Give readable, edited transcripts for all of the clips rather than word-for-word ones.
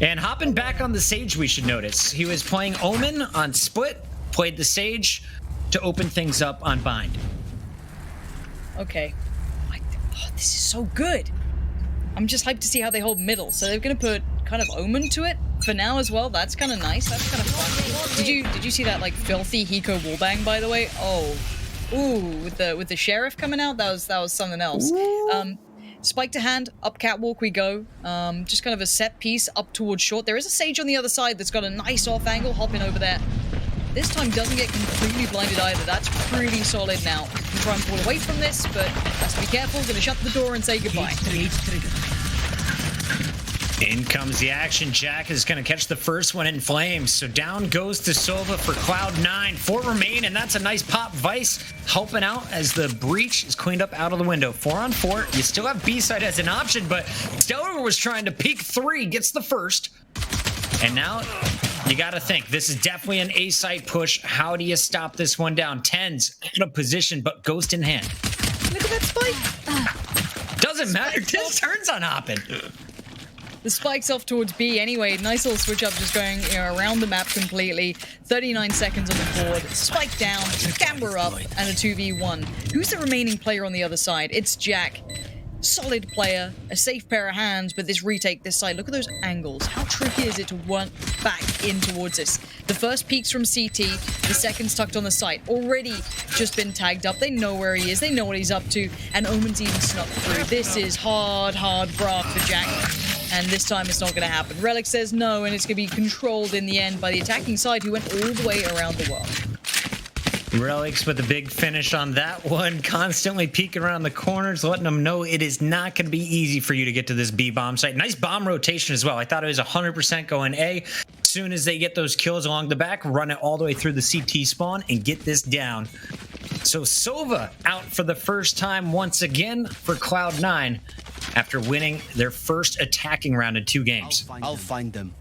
And hopping back on the Sage, we should notice. He was playing Omen on Split, played the Sage to open things up on Bind. Okay. Oh, this is so good. I'm just hyped to see how they hold middle. So they're going to put kind of Omen to it for now as well. That's kind of nice. That's kind of fun. Did you see that like filthy Hiko wallbang, by the way? Oh. Ooh, with the Sheriff coming out, that was something else. Spike to hand, up catwalk we go. Just kind of a set piece up towards short. There is a Sage on the other side that's got a nice off angle, hopping over there. This time doesn't get completely blinded either. That's pretty solid now. Can try and pull away from this, but has to be careful. Gonna shut the door and say goodbye. In comes the action. Jack is going to catch the first one in flames. So down goes to Sova for Cloud9. 4 remain, and that's a nice pop. Vice helping out as the breach is cleaned up out of the window. 4 on 4. You still have B-side as an option, but Stellar was trying to peek 3. Gets the first. And now you got to think. This is definitely an A-site push. How do you stop this one down? Tens out of position, but Ghost in hand. Look at that spike. Doesn't matter. 10 turns on Hoppin'. The spike's off towards B anyway. Nice little switch up just going around the map completely. 39 seconds on the board. Spike down, Camber up, and a 2v1. Who's the remaining player on the other side? It's Jack. Solid player, a safe pair of hands, but this retake this side, look at those angles. How tricky is it to run back in towards this? The first peek's from CT, the second's tucked on the site. Already just been tagged up. They know where he is, they know what he's up to, and Omen's even snuck through. This is hard graft for Jack. And this time it's not going to happen. Relic says no, and it's going to be controlled in the end by the attacking side who went all the way around the world. Relics with a big finish on that one, constantly peeking around the corners, letting them know it is not going to be easy for you to get to this B bomb site. Nice bomb rotation as well. I thought it was 100% going A. As soon as they get those kills along the back, run it all the way through the CT spawn and get this down. So Sova out for the first time once again for Cloud9 after winning their first attacking round in 2 games. I'll find them.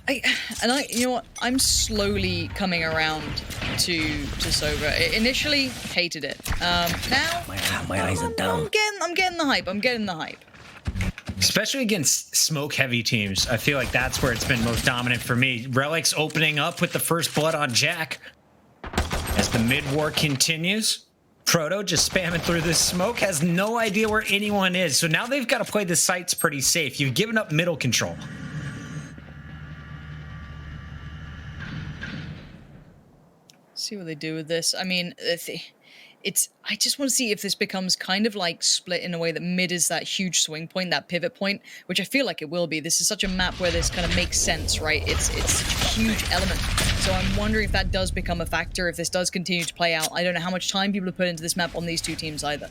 You know what? I'm slowly coming around to Sova. Initially hated it. Now my eyes are down. I'm getting the hype. I'm getting the hype. Especially against smoke-heavy teams. I feel like that's where it's been most dominant for me. Relics opening up with the first blood on Jack. As the mid-war continues, Proto just spamming through this smoke, has no idea where anyone is. So now they've got to play the sites pretty safe. You've given up middle control. See what they do with this. I mean, I just want to see if this becomes kind of like Split in a way that mid is that huge swing point, that pivot point, which I feel like it will be. This is such a map where this kind of makes sense, right? It's such a huge element. So I'm wondering if that does become a factor, if this does continue to play out. I don't know how much time people have put into this map on these 2 teams either.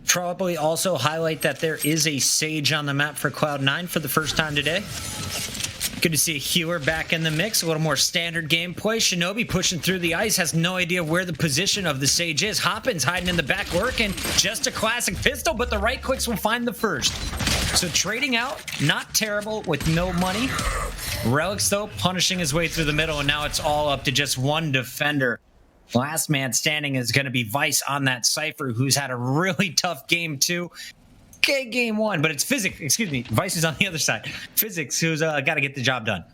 Probably also highlight that there is a Sage on the map for Cloud9 for the first time today. Good to see a healer back in the mix. A little more standard gameplay. Shinobi pushing through the ice, has no idea where the position of the Sage is. Hoppin's hiding in the back lurking. Just a classic pistol, but the right clicks will find the first. So trading out, not terrible with no money. Relics, though, punishing his way through the middle, and now it's all up to just one defender. Last man standing is going to be Vice on that Cypher, who's had a really tough game, too. Okay, game 1, but it's Physics. Excuse me. Vice is on the other side. Physics, who's got to get the job done.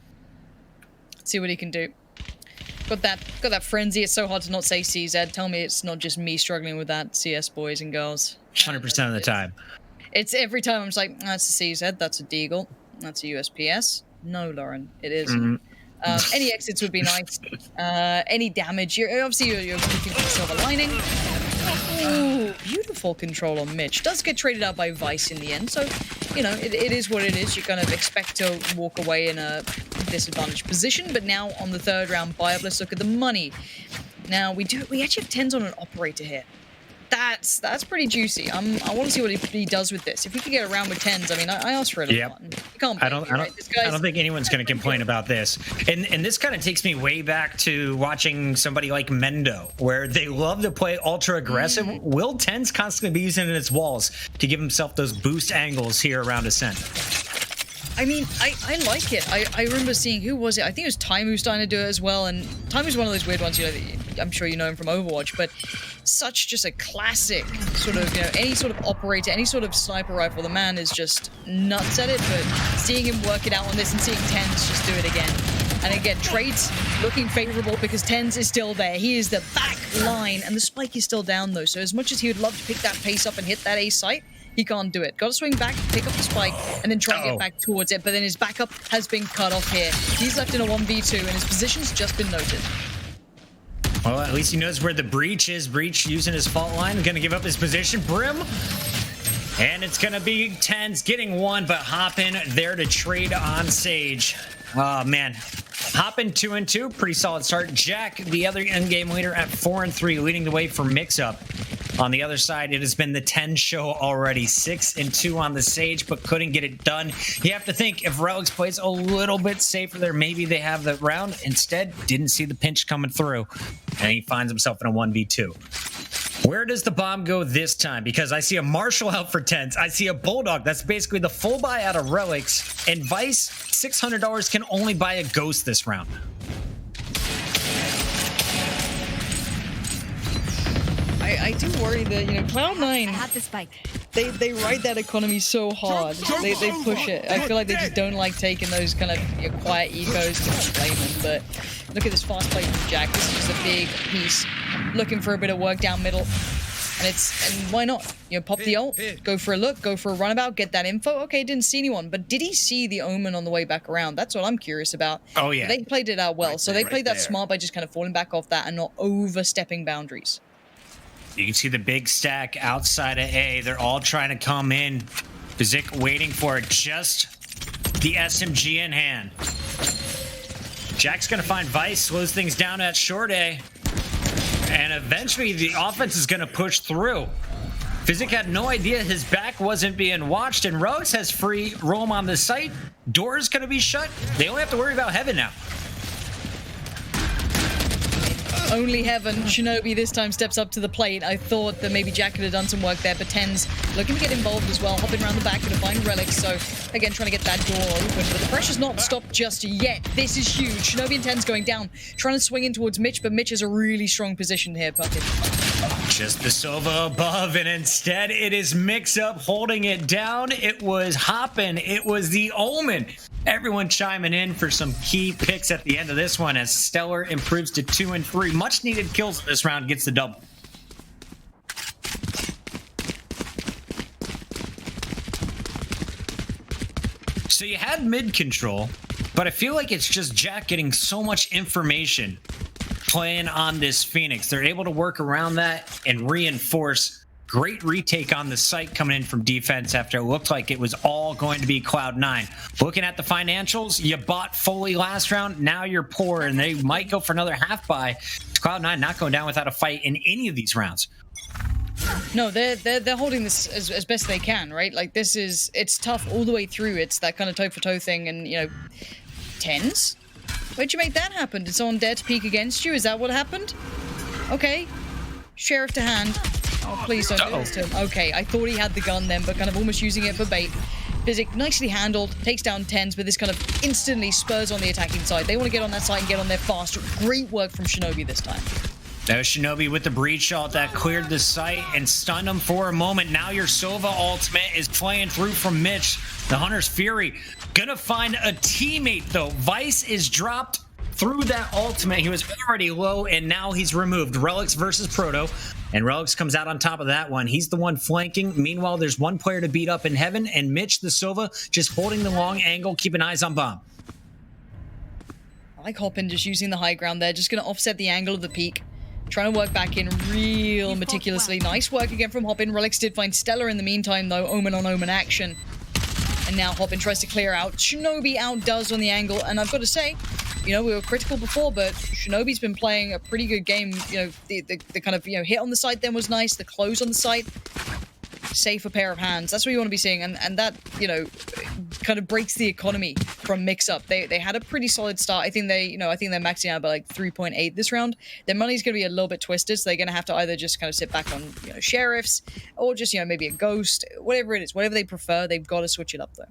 See what he can do. Got that frenzy. It's so hard to not say CZ. Tell me it's not just me struggling with that, CS boys and girls. 100% of the time. It's every time I'm just like, that's a CZ, that's a Deagle, that's a USPS. No, Lauren, it isn't. Any exits would be nice. Any damage. You're looking for silver lining. Ooh, beautiful control on Mitch. Does get traded out by Vice in the end, so, you know, it is what it is. You kind of expect to walk away in a disadvantaged position, but now on the 3rd round buy-up, let's look at the money. Now, we actually have 10s on an operator here. That's pretty juicy. I want to see what he does with this. If we could get around with 10s, I mean, I asked for it. Yep. I don't think anyone's going to complain about this. And this kind of takes me way back to watching somebody like Mendo, where they love to play ultra aggressive. Will 10s constantly be using it in its walls to give himself those boost angles here around Ascent? I mean, I like it. I remember seeing, who was it? I think it was Taimu starting to do it as well. And Taimu's one of those weird ones, you know, I'm sure you know him from Overwatch, but such just a classic sort of, you know, any sort of operator, any sort of sniper rifle. The man is just nuts at it, but seeing him work it out on this and seeing Tens just do it again. And again, trades looking favorable because Tens is still there. He is the back line, and the spike is still down though. So as much as he would love to pick that pace up and hit that A site, he can't do it. Got to swing back, pick up the spike, and then try and get back towards it. But then his backup has been cut off here. He's left in a 1v2, and his position's just been noted. Well, at least he knows where the breach is. Breach using his fault line, gonna give up his position. Brim. And it's gonna be Tens getting one, but Hoppin there to trade on Sage. Oh man, Hoppin 2-2, pretty solid start. Jack, the other in-game leader, at 4-3, leading the way for Mixup. On the other side, it has been the 10 show already. 6-2 on the Sage, but couldn't get it done. You have to think, if Relics plays a little bit safer there, maybe they have the round. Instead, didn't see the pinch coming through, and he finds himself in a 1v2. Where does the bomb go this time? Because I see a Marshall out for Tens. I see a Bulldog. That's basically the full buy out of Relics. And Vice, $600 can only buy a Ghost this round. I do worry that, you know, Cloud9, I have the spike. they ride that economy so hard. They push it. I feel like they just don't like taking those kind of, you know, quiet ecos to blame them. But look at this fast play from Jack. This is just a big piece. Looking for a bit of work down middle. And why not? You know, pop the ult, go for a look, go for a runabout, get that info. Okay, didn't see anyone, but did he see the Omen on the way back around? That's what I'm curious about. Oh yeah. They played it out well. So they played that smart by just kind of falling back off that and not overstepping boundaries. You can see the big stack outside of A. They're all trying to come in. Vizik waiting for it. Just the SMG in hand. Jack's going to find Vice, slows things down at short A. And eventually the offense is going to push through. Vizik had no idea his back wasn't being watched, and Rogues has free roam on the site. Door's going to be shut. They only have to worry about Heaven now. Only Heaven. Shinobi this time steps up to the plate. I thought that maybe Jack could have done some work there, but Tens looking to get involved as well, hopping around the back to find Relics. So again, trying to get that door open, but the pressure's not stopped just yet. This is huge. Shinobi and Tens going down, trying to swing in towards Mitch, but Mitch has a really strong position here, Puckett. Just the Sova above, and instead it is Mixup holding it down. It was Hoppin', it was the Omen. Everyone chiming in for some key picks at the end of this one as Stellar improves to 2-3. Much needed kills in this round, gets the double. So you had mid control, but I feel like it's just Jack getting so much information playing on this Phoenix. They're able to work around that and reinforce. Great retake on the site coming in from defense after it looked like it was all going to be Cloud9. Looking at the financials, you bought fully last round, now you're poor, and they might go for another half buy. Cloud9 not going down without a fight in any of these rounds. No, they're holding this as best they can, right? Like it's tough all the way through. It's that kind of toe for toe thing, and you know, Tens. Where'd you make that happen? Did someone dare to peek against you? Is that what happened? Okay, Sheriff to hand. Oh, please don't do this to him. Okay, I thought he had the gun then, but kind of almost using it for bait. Vizik nicely handled, takes down Tens, but this kind of instantly spurs on the attacking side. They want to get on that side and get on there fast. Great work from Shinobi this time. That was Shinobi with the breach shot that cleared the site and stunned him for a moment. Now your Sova ultimate is playing through from Mitch. The Hunter's Fury gonna find a teammate though. Vice is dropped through that ultimate. He was already low and now he's removed. Relics versus Proto. And Relics comes out on top of that one. He's the one flanking. Meanwhile, there's one player to beat up in Heaven, and Mitch, the Sova, just holding the long angle, keeping eyes on Bomb. I like Hoppin just using the high ground there, just going to offset the angle of the peak. Trying to work back in real meticulously. Nice work again from Hoppin. Relics did find Stellar in the meantime, though. Omen on Omen action. And now Hoppin tries to clear out. Shinobi outdoes on the angle, and I've got to say, you know, we were critical before, but Shinobi's been playing a pretty good game. You know, the kind of, you know, hit on the site then was nice. The close on the site, safe a pair of hands. That's what you want to be seeing, and that, you know, kind of breaks the economy from Mixup. They had a pretty solid start. I think they're maxing out by like 3.8 this round. Their money's going to be a little bit twisted, so they're going to have to either just kind of sit back on, you know, sheriffs, or just, you know, maybe a ghost, whatever it is, whatever they prefer. They've got to switch it up though.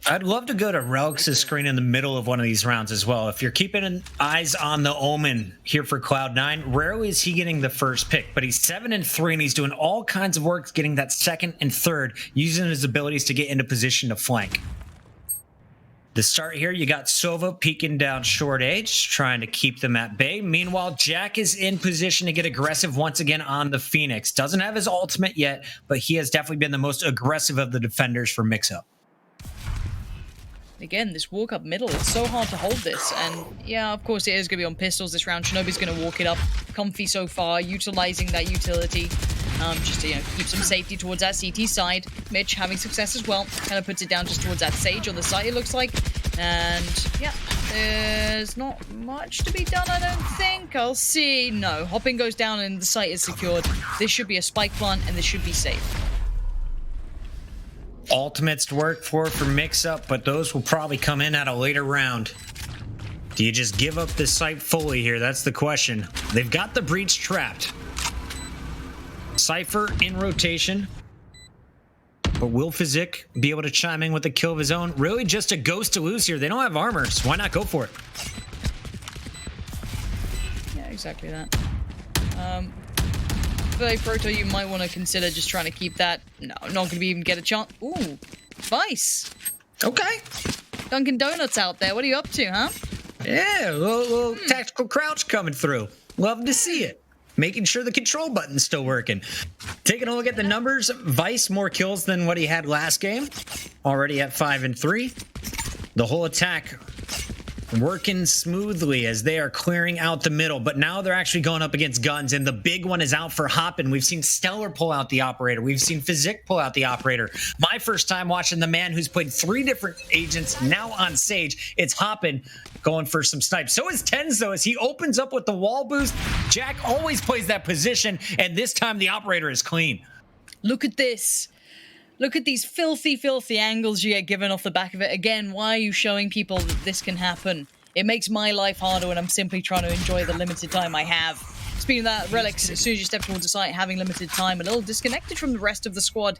I'd love to go to Relix's screen in the middle of one of these rounds as well. If you're keeping eyes on the Omen here for Cloud9, rarely is he getting the first pick, but he's 7-3 and he's doing all kinds of work getting that second and third, using his abilities to get into position to flank. The start here, you got Sova peeking down short age, trying to keep them at bay. Meanwhile, Jack is in position to get aggressive once again on the Phoenix. Doesn't have his ultimate yet, but he has definitely been the most aggressive of the defenders for Mixup. Again, this walk up middle, it's so hard to hold this. And yeah, of course it is going to be on pistols this round. Shinobi's going to walk it up. Comfy so far, utilizing that utility. Just to, keep some safety towards that CT side. Mitch having success as well. Kind of puts it down just towards that Sage on the side, it looks like. And yeah, there's not much to be done, I don't think. I'll see. No, hopping goes down and the site is secured. This should be a spike plant and this should be safe. Ultimates to work for Mixup, but those will probably come in at a later round. Do you just give up the site fully here? That's the question. They've got the breach trapped. Cypher in rotation. But will Physic be able to chime in with a kill of his own? Really just a ghost to lose here. They don't have armor, so why not go for it? Yeah, exactly that. But Proto, you might want to consider just trying to keep that. No, not going to even get a chance. Ooh, Vice. Okay. Dunkin' Donuts out there. What are you up to, huh? Yeah, a little tactical crouch coming through. Love to see it. Making sure the control button's still working. Taking a look at the numbers, Vice more kills than what he had last game. Already at 5-3. The whole attack working smoothly as they are clearing out the middle, but now they're actually going up against guns, and the big one is out for Hoppin. We've seen Stellar pull out the operator. We've seen Physic pull out the operator. My first time watching the man who's played 3 different agents now on Sage. It's Hoppin going for some snipes. So is Tens, though, as he opens up with the wall boost. Jack always plays that position, and this time the operator is clean. Look at this. Look at these filthy, filthy angles you get given off the back of it. Again, why are you showing people that this can happen? It makes my life harder when I'm simply trying to enjoy the limited time I have. Speaking of that, Relix, as soon as you step towards the site, having limited time, a little disconnected from the rest of the squad.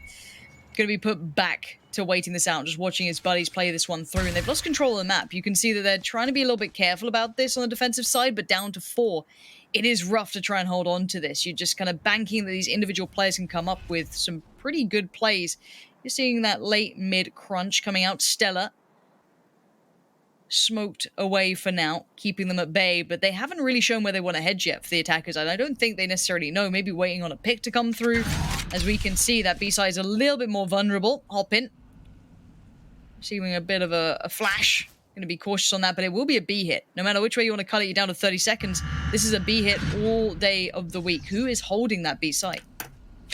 Going to be put back to waiting this out, just watching his buddies play this one through, and they've lost control of the map. You can see that they're trying to be a little bit careful about this on the defensive side, but down to 4. It is rough to try and hold on to this. You're just kind of banking that these individual players can come up with some pretty good plays. You're seeing that late mid crunch coming out. Stella smoked away for now, keeping them at bay, but they haven't really shown where they want to head yet for the attackers, and I don't think they necessarily know. Maybe waiting on a pick to come through. As we can see, that B-side is a little bit more vulnerable. Hop in. Receiving a bit of a flash. Going to be cautious on that, but it will be a B hit. No matter which way you want to cut it, you're down to 30 seconds. This is a B hit all day of the week. Who is holding that B site?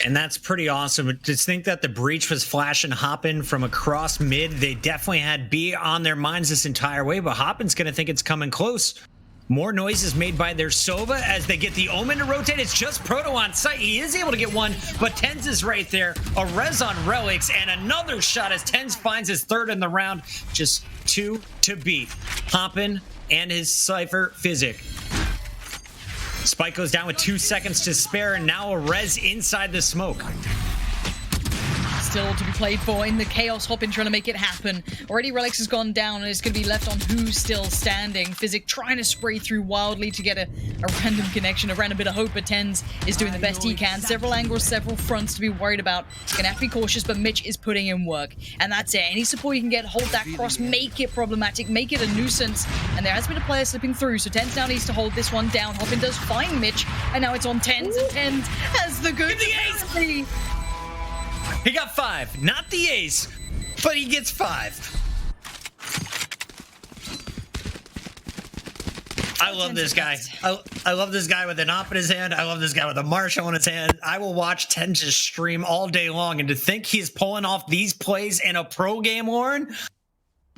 And that's pretty awesome. To think that the breach was flashing Hoppin from across mid. They definitely had B on their minds this entire way, but Hoppin's going to think it's coming close. More noise is made by their Sova as they get the Omen to rotate. It's just Proto on site. He is able to get one, but Tens is right there. A res on Relix and another shot as Tens finds his 3rd in the round. Just 2 to beat. Hoppin and his Cypher Physic. Spike goes down with 2 seconds to spare, and now a res inside the smoke. Still to be played for in the chaos. Hoppin trying to make it happen. Already Relix has gone down and it's going to be left on who's still standing. Physic trying to spray through wildly to get a random connection, a random bit of hope, but Tens is doing the best he can. Several angles, several fronts to be worried about. Gonna have to be cautious, but Mitch is putting in work. And that's it. Any support you can get, hold that cross, make it problematic, make it a nuisance. And there has been a player slipping through, so Tens now needs to hold this one down. Hoppin does find Mitch, and now it's on Tens, and Tens has the good ability. He got 5. Not the ace, but he gets 5. I love this guy. I love this guy with an op in his hand. I love this guy with a Marshall in his hand. I will watch Tens stream all day long, and to think he's pulling off these plays in a pro game, Lauren,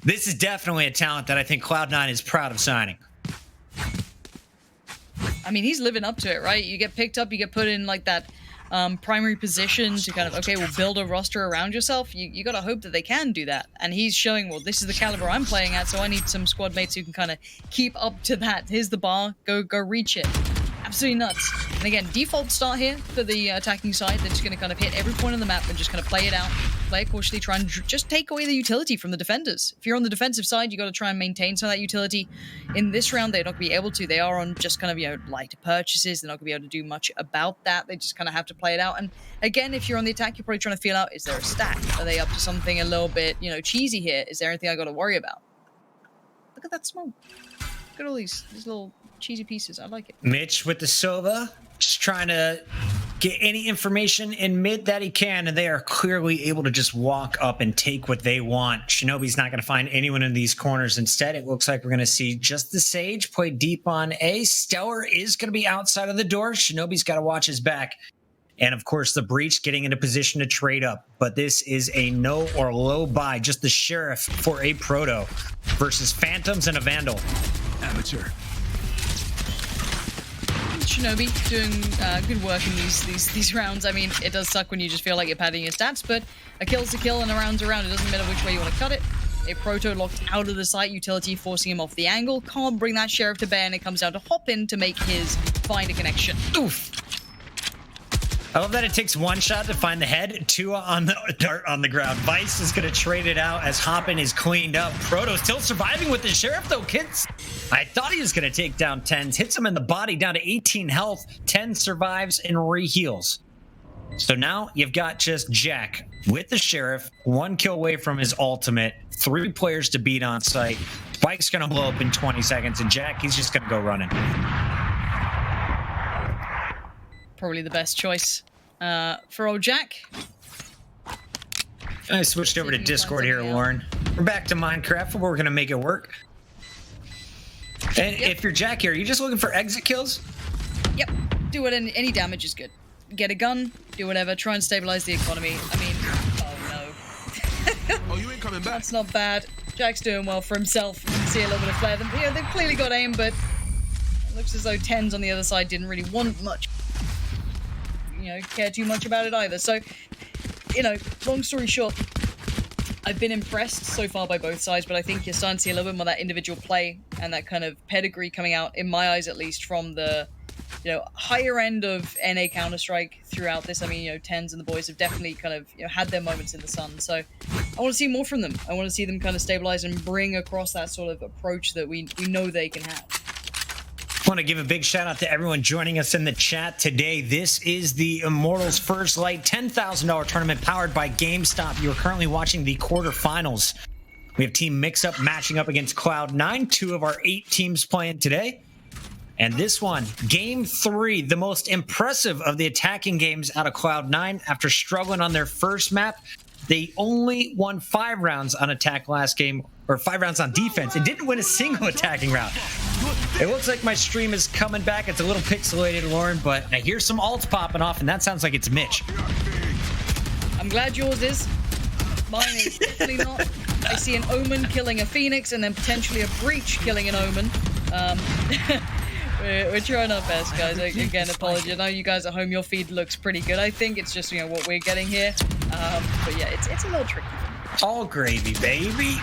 this is definitely a talent that I think Cloud9 is proud of signing. I mean, he's living up to it, right? You get picked up, you get put in like that primary position to kind of, okay, we'll build a roster around yourself. You got to hope that they can do that. And he's showing, well, this is the caliber I'm playing at, so I need some squad mates who can kind of keep up to that. Here's the bar, go reach it. Absolutely nuts. And again, default start here for the attacking side. They're just going to kind of hit every point on the map and just kind of play it out. Play it cautiously, try and just take away the utility from the defenders. If you're on the defensive side, you got to try and maintain some of that utility. In this round, they're not going to be able to. They are on just kind of, you know, lighter purchases. They're not going to be able to do much about that. They just kind of have to play it out. And again, if you're on the attack, you're probably trying to feel out, is there a stack? Are they up to something a little bit, you know, cheesy here? Is there anything I got to worry about? Look at that smoke. Look at all these little cheesy pieces. I like it. Mitch with the Sova, just trying to get any information in mid that he can, and they are clearly able to just walk up and take what they want. Shinobi's not going to find anyone in these corners. Instead, it looks like we're going to see just the Sage play deep on A. Stellar is going to be outside of the door. Shinobi's got to watch his back. And of course, the Breach getting into position to trade up. But this is a no or low buy. Just the Sheriff for a Proto versus Phantoms and a Vandal. Amateur. Shinobi doing good work in these rounds. I mean, it does suck when you just feel like you're padding your stats, but a kill's a kill and a round's a round. It doesn't matter which way you want to cut it. A Proto locked out of the site, utility forcing him off the angle. Can't bring that Sheriff to bear, and it comes down to hop in to make his find a connection. Oof. I love that it takes one shot to find the head, two on the dart on the ground. Vice is going to trade it out as Hoppin is cleaned up. Proto still surviving with the Sheriff, though, kids. I thought he was going to take down Tens. Hits him in the body, down to 18 health. 10 survives and reheals. So now you've got just Jack with the Sheriff, 1 kill away from his ultimate, 3 players to beat on site. Spike's going to blow up in 20 seconds, and Jack, he's just going to go running. Probably the best choice for old Jack. I switched over to Discord here, Lauren. We're back to Minecraft, where we're going to make it work. And if you're Jack here, are you just looking for exit kills? Yep. Do it. Any damage is good. Get a gun, do whatever, try and stabilize the economy. I mean, oh no. Oh, you ain't coming back. That's not bad. Jack's doing well for himself. You can see a little bit of flare. You know, they've clearly got aim, but it looks as though Tens on the other side didn't really want much. You know, care too much about it either. So, you know, long story short, I've been impressed so far by both sides, but I think you're starting to see a little bit more of that individual play and that kind of pedigree coming out, in my eyes at least, from the, you know, higher end of NA Counter-Strike throughout this. I mean, you know, Tens and the boys have definitely kind of, you know, had their moments in the sun. So I want to see more from them. I want to see them kind of stabilize and bring across that sort of approach that we know they can have. I want to give a big shout out to everyone joining us in the chat today. This is the Immortals First Light $10,000 tournament powered by GameStop. You're currently watching the quarterfinals. We have Team Mixup matching up against Cloud9, 2 of our 8 teams playing today. And this one, Game 3, the most impressive of the attacking games out of Cloud9. After struggling on their first map, they only won 5 rounds on attack last game, or 5 rounds on defense. It didn't win a single attacking round. It looks like my stream is coming back. It's a little pixelated, Lauren, but I hear some ults popping off, and that sounds like it's Mitch. I'm glad yours is. Mine is definitely not. I see an Omen killing a Phoenix, and then potentially a Breach killing an Omen. We're trying our best, guys. Again, apology. I know you guys at home, your feed looks pretty good. I think it's just, you know, what we're getting here. But yeah, it's a little tricky. All gravy, baby.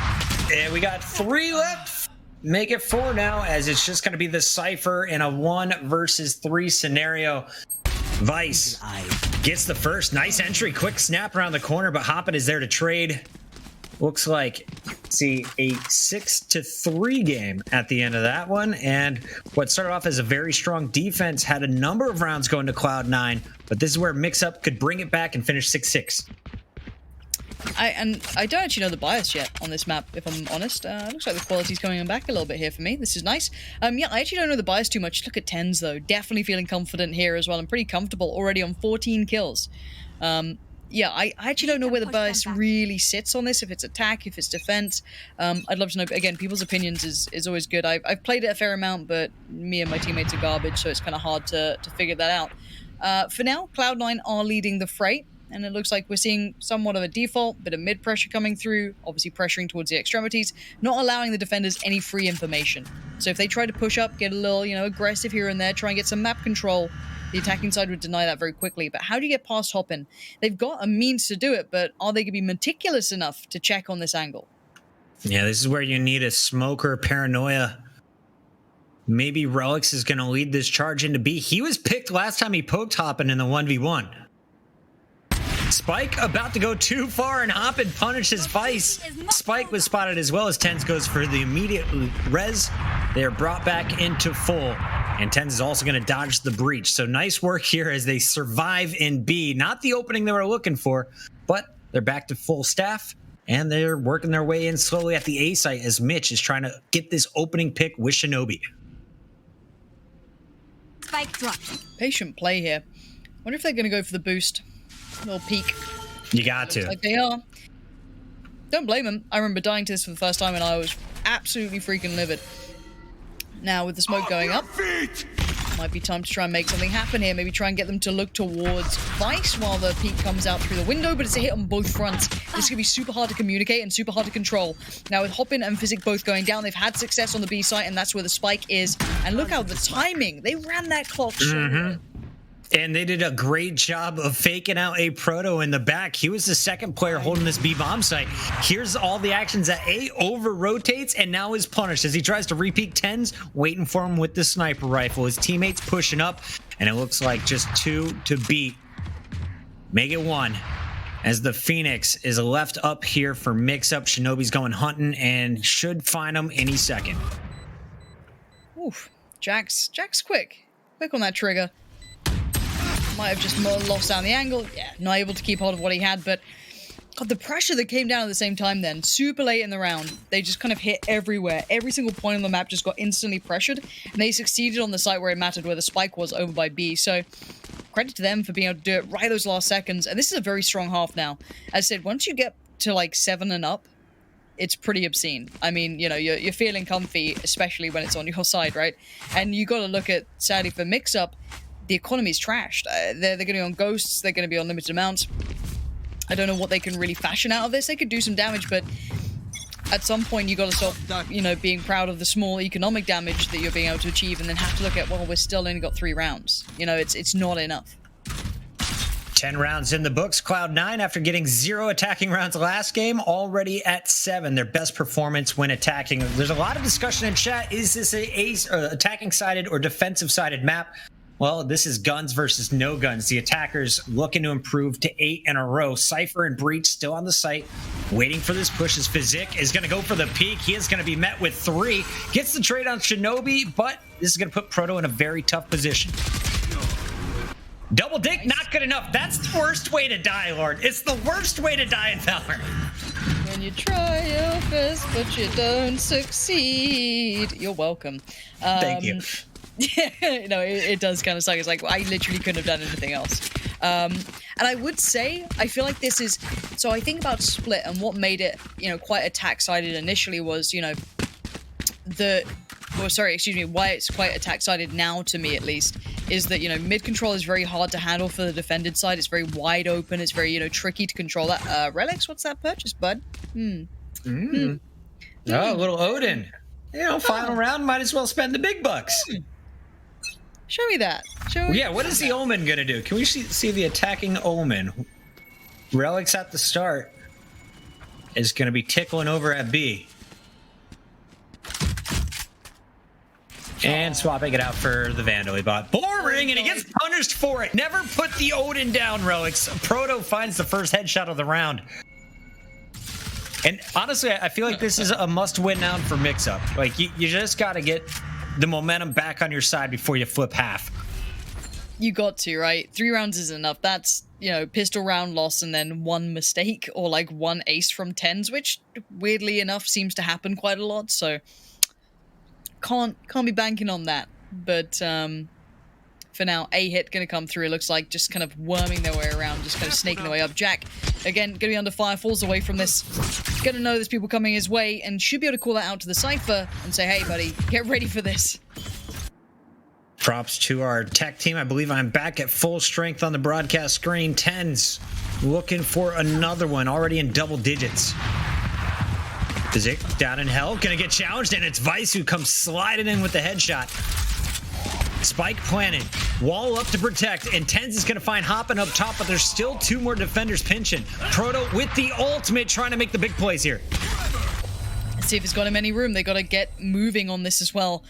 And we got 3 left. Make it 4 now, as it's just going to be the Cypher in a 1 versus 3 scenario. Vice gets the first. Nice entry. Quick snap around the corner, but Hoppin is there to trade. Looks like, see, a 6-3 game at the end of that one. And what started off as a very strong defense had a number of rounds going to Cloud9, but this is where Mixup could bring it back and finish 6-6. I don't actually know the bias yet on this map, if I'm honest. Looks like the quality's coming back a little bit here for me. This is nice. Yeah, I actually don't know the bias too much. Look at Tens, though. Definitely feeling confident here as well. I'm pretty comfortable already on 14 kills. Yeah, I actually don't know where the bias really sits on this, if it's attack, if it's defense. I'd love to know. Again, people's opinions is always good. I've played it a fair amount, but me and my teammates are garbage, so it's kind of hard to figure that out. For now, Cloud9 are leading the fray, and it looks like we're seeing somewhat of a default, bit of mid-pressure coming through, obviously pressuring towards the extremities, not allowing the defenders any free information. So if they try to push up, get a little, you know, aggressive here and there, try and get some map control, the attacking side would deny that very quickly. But how do you get past Hoppin? They've got a means to do it, but are they going to be meticulous enough to check on this angle? Yeah, this is where you need a smoker paranoia. Maybe Relics is going to lead this charge into B. He was picked last time he poked Hoppin in the 1v1. Spike about to go too far, and Hoppin punishes Vice. Spike was spotted as well as Tens goes for the immediate res. They are brought back into full, and Tens is also going to dodge the breach. So nice work here as they survive in B. Not the opening they were looking for, but they're back to full staff, and they're working their way in slowly at the A site as Mitch is trying to get this opening pick with Shinobi. Spike dropped. Patient play here. Wonder if they're going to go for the boost. Little peek. You got to. Like they are. Don't blame them. I remember dying to this for the first time and I was absolutely freaking livid. Now with the smoke going up, might be time to try and make something happen here. Maybe try and get them to look towards Vice while the peek comes out through the window, but it's a hit on both fronts. This is going to be super hard to communicate and super hard to control. Now with Hoppin and Physic both going down, they've had success on the B site, and that's where the spike is. And look how the timing. They ran that clock short. And they did a great job of faking out a Proto in the back. He was the second player holding this B bomb site. Here's all the actions that A over rotates and now is punished as he tries to repeat Tens, waiting for him with the sniper rifle. His teammates pushing up, and it looks like just 2 to beat. Make it 1 as the Phoenix is left up here for Mixup. Shinobi's going hunting and should find him any second. Oof. Jack's quick on that trigger. Might have just lost down the angle. Yeah, not able to keep hold of what he had, but God, the pressure that came down at the same time then, super late in the round, they just kind of hit everywhere. Every single point on the map just got instantly pressured, and they succeeded on the site where it mattered, where the spike was over by B. So credit to them for being able to do it right those last seconds, and this is a very strong half now. As I said, once you get to like 7 and up, it's pretty obscene. I mean, you know, you're feeling comfy, especially when it's on your side, right? And you got to look at, sadly for Mixup, the economy's trashed. They're going to be on ghosts. They're going to be on limited amounts. I don't know what they can really fashion out of this. They could do some damage, but at some point you got to stop, you know, being proud of the small economic damage that you're being able to achieve, and then have to look at, well, we're still only got 3 rounds. You know, it's not enough. 10 rounds in the books. Cloud9, after getting 0 attacking rounds last game, already at 7. Their best performance when attacking. There's a lot of discussion in chat. Is this a attacking-sided or defensive-sided map? Well, this is guns versus no guns. The attackers looking to improve to 8 in a row. Cypher and Breach still on the site, waiting for this push as Physic is going to go for the peak. He is going to be met with 3. Gets the trade on Shinobi, but this is going to put Proto in a very tough position. Double dig, not good enough. That's the worst way to die, Lord. It's the worst way to die in Valorant. When you try your best, but you don't succeed. You're welcome. Thank you. Yeah, no, it does kind of suck. It's like, I literally couldn't have done anything else. And I would say, I feel like this is... So I think about Split, and what made it, you know, quite attack-sided initially was, you know, why it's quite attack-sided now, to me at least, is that, you know, mid-control is very hard to handle for the defended side. It's very wide open. It's very, you know, tricky to control that. Relics, what's that purchase, bud? Oh, a little Odin. You know, final round, might as well spend the big bucks. Show me that. Yeah, what is the Omen going to do? Can we see the attacking Omen? Relics at the start is going to be tickling over at B. And swapping it out for the Vandal he bought. Boring, and he gets punished for it. Never put the Odin down, Relics. Proto finds the first headshot of the round. And honestly, I feel like this is a must-win round for Mixup. Like, you just got to get the momentum back on your side before you flip half. You got to, right? 3 rounds is enough. That's, you know, pistol round loss and then 1 mistake or like 1 ace from 10s, which weirdly enough seems to happen quite a lot. So can't be banking on that. But for now, A hit gonna come through. It looks like just kind of worming their way around, just kind of snaking their way up. Jack, again, gonna be under fire, falls away from this. Gonna know there's people coming his way and should be able to call that out to the Cypher and say, hey, buddy, get ready for this. Props to our tech team. I believe I'm back at full strength on the broadcast screen. Tens looking for another one, already in double digits. Physic down in hell, gonna get challenged, and it's Vice who comes sliding in with the headshot. Spike planted, wall up to protect, and Tens is gonna find Hoppin up top, but there's still 2 more defenders pinching. Proto with the ultimate, trying to make the big plays here. Let's see if it's got him any room. They gotta get moving on this as well.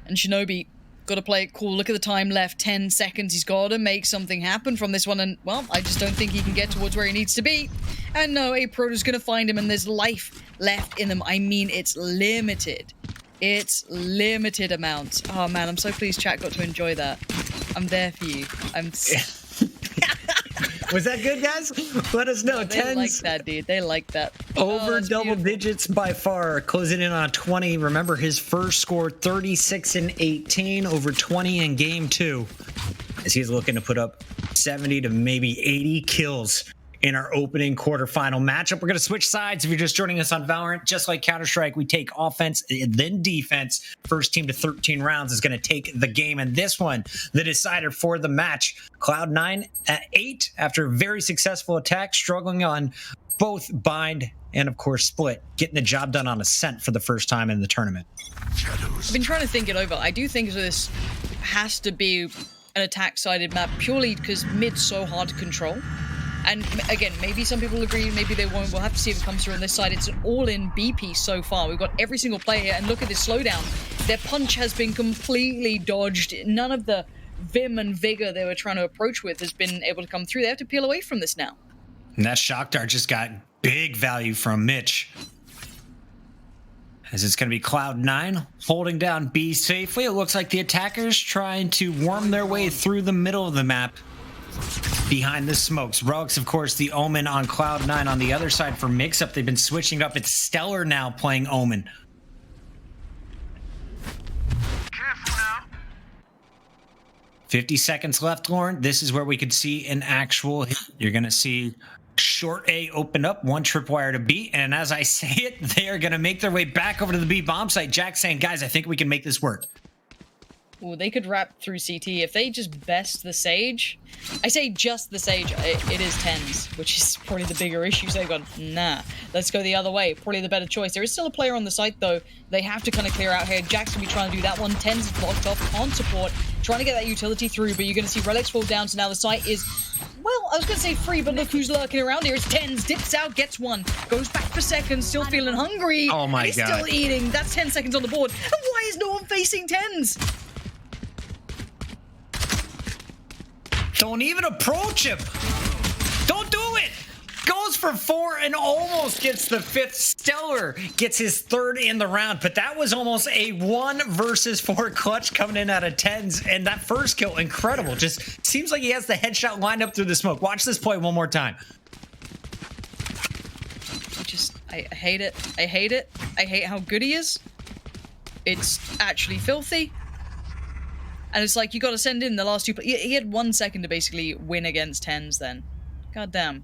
And Shinobi got to play it cool. Look at the time left, 10 seconds. He's got to make something happen from this one. And, well, I just don't think he can get towards where he needs to be. And no, a Proto's going to find him, and there's life left in them. I mean, it's limited. It's limited amounts. Oh, man, I'm so pleased chat got to enjoy that. I'm there for you. Was that good, guys? Let us know. They like that, dude. They like that. Over double digits by far, closing in on 20. Remember, his first score, 36 and 18, over 20 in game 2, as he's looking to put up 70 to maybe 80 kills in our opening quarterfinal matchup. We're going to switch sides. If you're just joining us on Valorant, just like Counter-Strike, we take offense, then defense. First team to 13 rounds is going to take the game. And this one, the decider for the match, Cloud9 at 8 after a very successful attack, struggling on both bind and, of course, split, getting the job done on Ascent for the first time in the tournament. I've been trying to think it over. I do think this has to be an attack-sided map purely because mid's so hard to control. And again, maybe some people agree, maybe they won't. We'll have to see if it comes through on this side. It's an all-in B piece so far. We've got every single player here, and look at this slowdown. Their punch has been completely dodged. None of the vim and vigor they were trying to approach with has been able to come through. They have to peel away from this now. And that shock dart just got big value from Mitch, as it's going to be Cloud9 holding down B safely. It looks like the attackers trying to worm their way through the middle of the map behind the smokes. Relics, of course, the Omen on Cloud9. On the other side for Mixup, they've been switching up. It's Stellar now playing Omen. Careful now. 50 seconds left, Lauren. This is where we could see an actual hit. You're going to see short A open up, one tripwire to B, and as I say it, they are going to make their way back over to the B bomb site. Jack saying, guys, I think we can make this work. Ooh, they could wrap through CT. If they just best the Sage, I say just the Sage, it is 10s, which is probably the bigger issue. So they've gone, nah, let's go the other way. Probably the better choice. There is still a player on the site, though. They have to kind of clear out here. Jack's going to be trying to do that one. 10s is blocked off, can't support. Trying to get that utility through, but you're going to see Relics fall down, so now the site is... Well, I was going to say free, but look who's lurking around here. It's 10s, dips out, gets one, goes back for seconds, still feeling hungry. Oh my He's God. still eating. That's 10 seconds on the board. And why is no one facing 10s? Don't even approach him. Don't do it. Goes for 4 and almost gets the 5th. Stellar gets his 3rd in the round, but that was almost a 1 versus 4 clutch coming in out of 10s. And that first kill, incredible. Just seems like he has the headshot lined up through the smoke. Watch this play one more time. I hate it. I hate it. I hate how good he is. It's actually filthy. And it's like, you got to send in the last 2... He had 1 second to basically win against 10s then. God damn.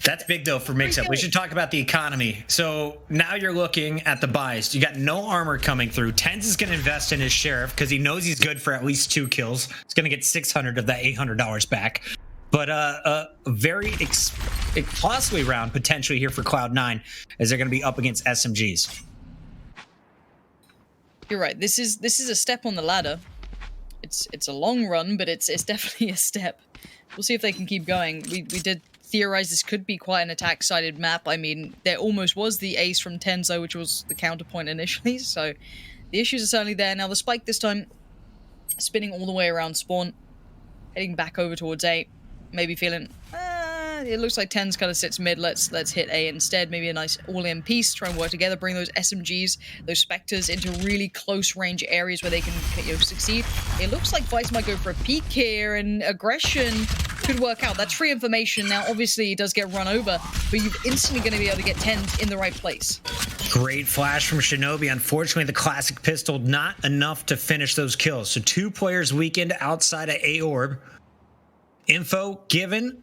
That's big, though, for Mixup. We should talk about the economy. So now you're looking at the buys. You got no armor coming through. 10s is going to invest in his Sheriff because he knows he's good for at least 2 kills. He's going to get 600 of that $800 back. But a very costly round potentially here for Cloud9 as they're going to be up against SMGs. You're right. This is a step on the ladder. It's a long run, but it's definitely a step. We'll see if they can keep going. We did theorize this could be quite an attack-sided map. I mean, there almost was the ace from Tenzo, which was the counterpoint initially, so the issues are certainly there. Now, the spike this time, spinning all the way around spawn, heading back over towards A, maybe feeling, it looks like 10's kind of sits mid. Let's hit A instead. Maybe a nice all-in piece. Try and work together. Bring those SMGs, those Spectres into really close range areas where they can succeed. It looks like Vice might go for a peek here, and aggression could work out. That's free information. Now, obviously, it does get run over, but you're instantly going to be able to get 10s in the right place. Great flash from Shinobi. Unfortunately, the classic pistol, not enough to finish those kills. So 2 players weakened outside of A-Orb. Info given.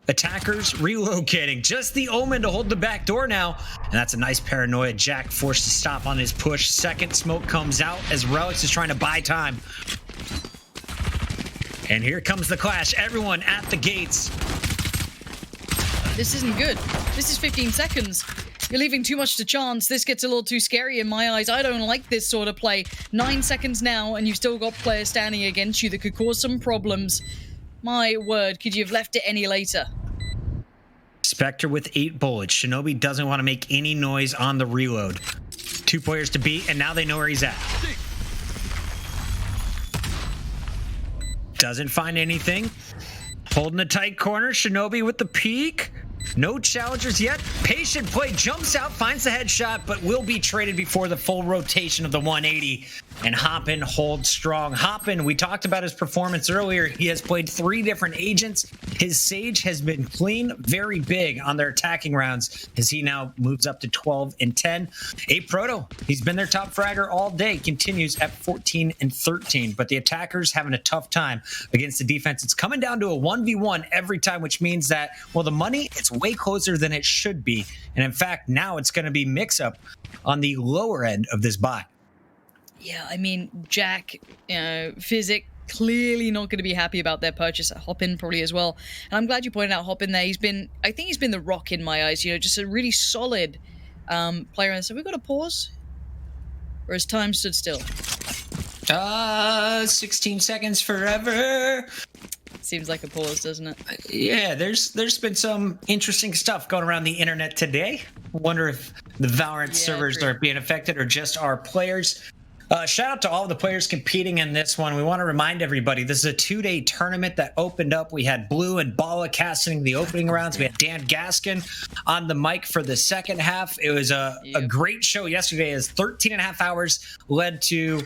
Attackers relocating. Just the Omen to hold the back door now. And that's a nice paranoia. Jack forced to stop on his push. Second smoke comes out as Relics is trying to buy time. And here comes the clash. Everyone at the gates. This isn't good. This is 15 seconds. You're leaving too much to chance. This gets a little too scary in my eyes. I don't like this sort of play. 9 seconds now, and you've still got players standing against you that could cause some problems. My word, could you have left it any later? Spectre with 8 bullets. Shinobi doesn't want to make any noise on the reload. 2 players to beat, and now they know where he's at. Doesn't find anything. Holding a tight corner. Shinobi with the peek. No challengers yet. Patient play, jumps out, finds the headshot, but will be traded before the full rotation of the 180. And Hoppin holds strong. Hoppin, we talked about his performance earlier. He has played 3 different agents. His Sage has been clean, very big on their attacking rounds as he now moves up to 12 and 10. A Proto, he's been their top fragger all day, continues at 14 and 13. But the attackers having a tough time against the defense. It's coming down to a 1v1 every time, which means that, well, the money, it's way closer than it should be. And in fact, now it's going to be Mixup on the lower end of this buy. Yeah, I mean, Jack, Physic, clearly not going to be happy about their purchase at Hoppin probably as well. And I'm glad you pointed out Hoppin there. I think he's been the rock in my eyes, just a really solid player. So we've got to pause? Or has time stood still? 16 seconds forever. Seems like a pause, doesn't it? Yeah, there's been some interesting stuff going around the internet today. Wonder if the Valorant servers are being affected or just our players. Shout out to all of the players competing in this one. We want to remind everybody, this is a 2-day tournament that opened up. We had Blue and Balla casting the opening rounds. We had Dan Gaskin on the mic for the second half. It was a great show yesterday as 13 and a half hours led to